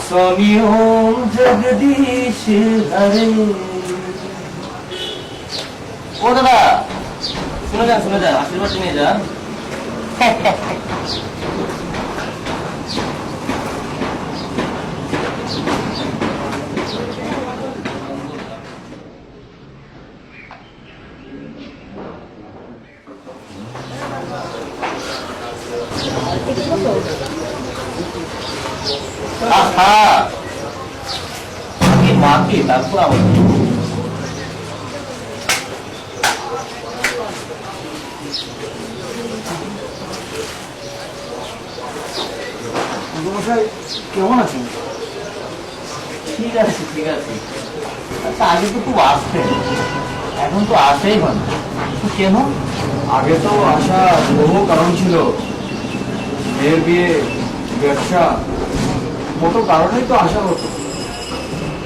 स्वामी ओम जगदीश हरे। ओ दादा শুনে যান আশীর্বাদ নিয়ে যান। আগে মাকে তারপর আমার কেমন আছেন? ঠিক আছে আচ্ছা আগে তো খুব আসতেন, এখন তো আসেই হয় না। কেন? আগে তো আসা বহু কারণ ছিল, মেয়ের বিয়ে, ব্যবসা, কত কারণেই তো আসা হতো।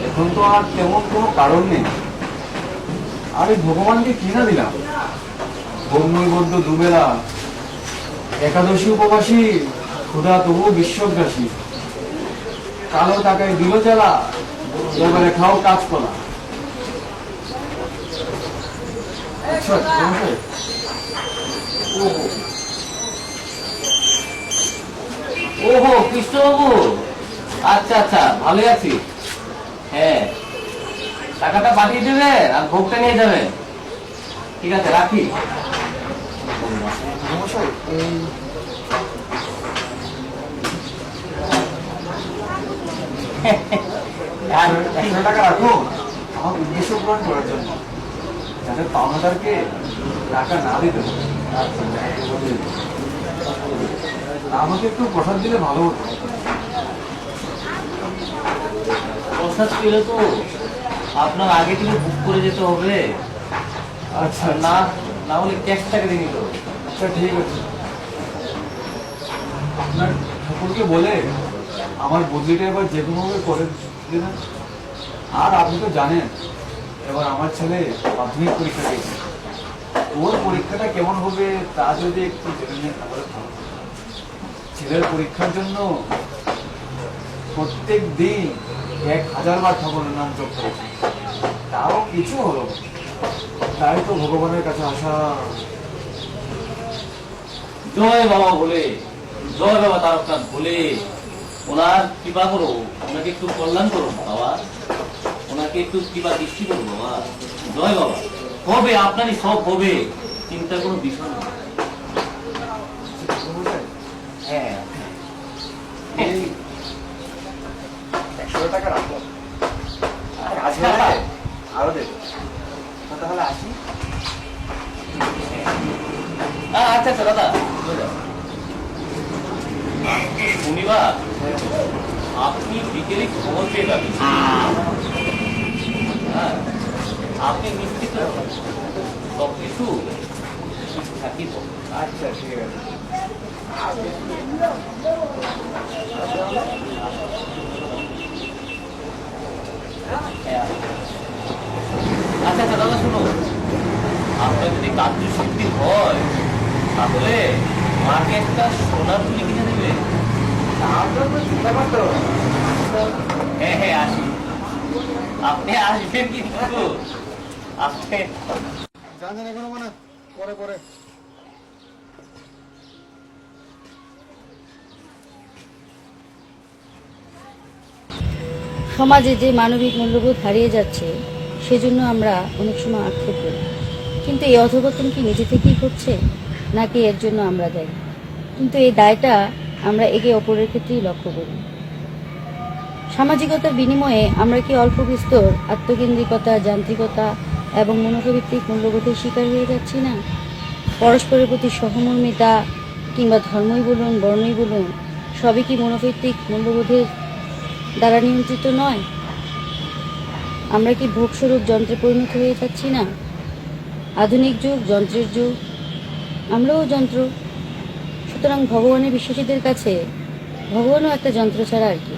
এখন তো আর তেমন কোনো কারণ নেই। আরে ভগবানকে কিনা দিলাম, ব্রহ্মবদ্ধ দুবেলা, একাদশী উপবাসী, ক্ষুধা তবু বিশ্বগ্রাসী, কালো টাকায় দিল জ্বালা, এবারে খাও কাঁচকলা। আচ্ছা ওহো কৃষ্ণবাবু, আচ্ছা ভালোই আছি। হ্যাঁ টাকাটা পাঠিয়ে দেবেন আর ভোগটা নিয়ে যাবেন। ঠিক আছে রাখি। টাকা রাখো আমার উদ্দেশ্য পূরণ করার জন্য, যাতে পাওনাদারকে টাকা না দিতে হবে। আমাকে একটু প্রসাদ দিলে ভালো হতো। প্রসাদ পেলে তো আপনার আগে থেকে বুক করে যেতে হবে। আচ্ছা না হলে ক্যাশ টাকা দিয়ে নিতে হবে। আচ্ছা ঠিক আছে, আপনার ঠাকুরকে বলে আমার বদলিটা এবার যে কোনোভাবে করে দেবেন। আর আপনি তো জানেন এবার আমার ছেলে মাধ্যমিক পরীক্ষা দিয়েছে, ওর পরীক্ষাটা কেমন হবে তা যদি একটু জেনে নেন তাহলে ভালো। ছেলের পরীক্ষার জন্য প্রত্যেক দিন 1000 বার ঠাকুরের নাম জপ করেছে, তাও কিছু হলো না। তাই তো ভগবানের কাছে আসা। জয় বাবা বলে, জয় বাবা তারকনাথ বলে ওনার কৃপা করো, ওনাকে একটু কল্যাণ করো বাবা, ওনাকে একটু কৃপা দৃষ্টি করো বাবা। জয় বাবা, হবে আপনারই সব হবে, চিন্তা কোনো বিষয় না। হ্যাঁ 100 টাকা রাখো, আরো দেবো। তাহলে আসি। আচ্ছা দাদা শনিবার আপনি বিকেলে খবর পেয়ে যাবেন। হ্যাঁ আপনি নিশ্চিত সব কিছু থাকি তো। আচ্ছা ঠিক আছে। আচ্ছা দাদা শুনো, আপনার যদি কার্যশক্তি হয় তাহলে মাকে একটা সোনার তুলি কিনে দেবে। হ্যাঁ আসি, আপনি আসবেন কিন্তু আপনি জানেন এখনো মানে পরে পরে। সমাজে যে মানবিক মূল্যবোধ হারিয়ে যাচ্ছে সেজন্য আমরা অনেক সময় আক্ষেপ করি, কিন্তু এই অধঃপতন কি নিজে থেকেই হচ্ছে নাকি এর জন্য আমরা দায়ী? কিন্তু এই দায়টা আমরা একে অপরের ক্ষেত্রেই লক্ষ্য করি। সামাজিকতার বিনিময়ে আমরা কি অল্প বিস্তর আত্মকেন্দ্রিকতা, যান্ত্রিকতা এবং মনোভিত্তিক মূল্যবোধের শিকার হয়ে যাচ্ছি না? পরস্পরের প্রতি সহমর্মিতা কিংবা ধর্মই বলুন, বর্ণই বলুন, সবই কি মনোভিত্তিক মূল্যবোধের দ্বারা নিয়ন্ত্রিত নয়? আমরা কি ভোগস্বরূপ যন্ত্রে পরিণত হয়ে যাচ্ছি না? আধুনিক যুগ, যন্ত্রের যুগ, আমরাও যন্ত্র। সুতরাং ভগবানের বিশ্বাসীদের কাছে ভগবানও একটা যন্ত্র ছাড়া আর কি।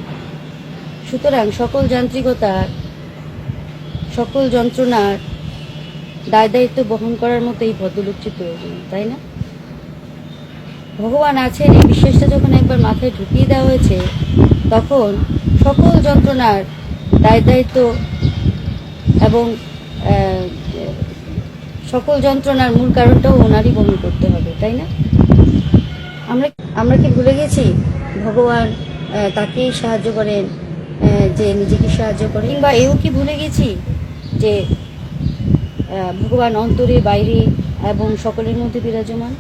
সুতরাং সকল যান্ত্রিকতার, সকল যন্ত্রণার দায় দায়িত্ব বহন করার মতো এই ভদ্রলোকটি প্রয়োজন, তাই না? ভগবান আছেন এই বিশ্বাসটা যখন একবার মাথায় ঢুকিয়ে দেওয়া হয়েছে তখন সকল যন্ত্রণার দায় দায়িত্ব এবং সকল যন্ত্রণার মূল কারণটাও ওনারই বহন করতে হবে, তাই না? আমরা আমরা কি ভুলে গেছি ভগবান তাকেই সাহায্য করেন যে নিজেকে সাহায্য করেন, কিংবা এও কি ভুলে গেছি যে ভগবান অন্তরে বাইরে এবং সকলের মধ্যে বিরাজমান?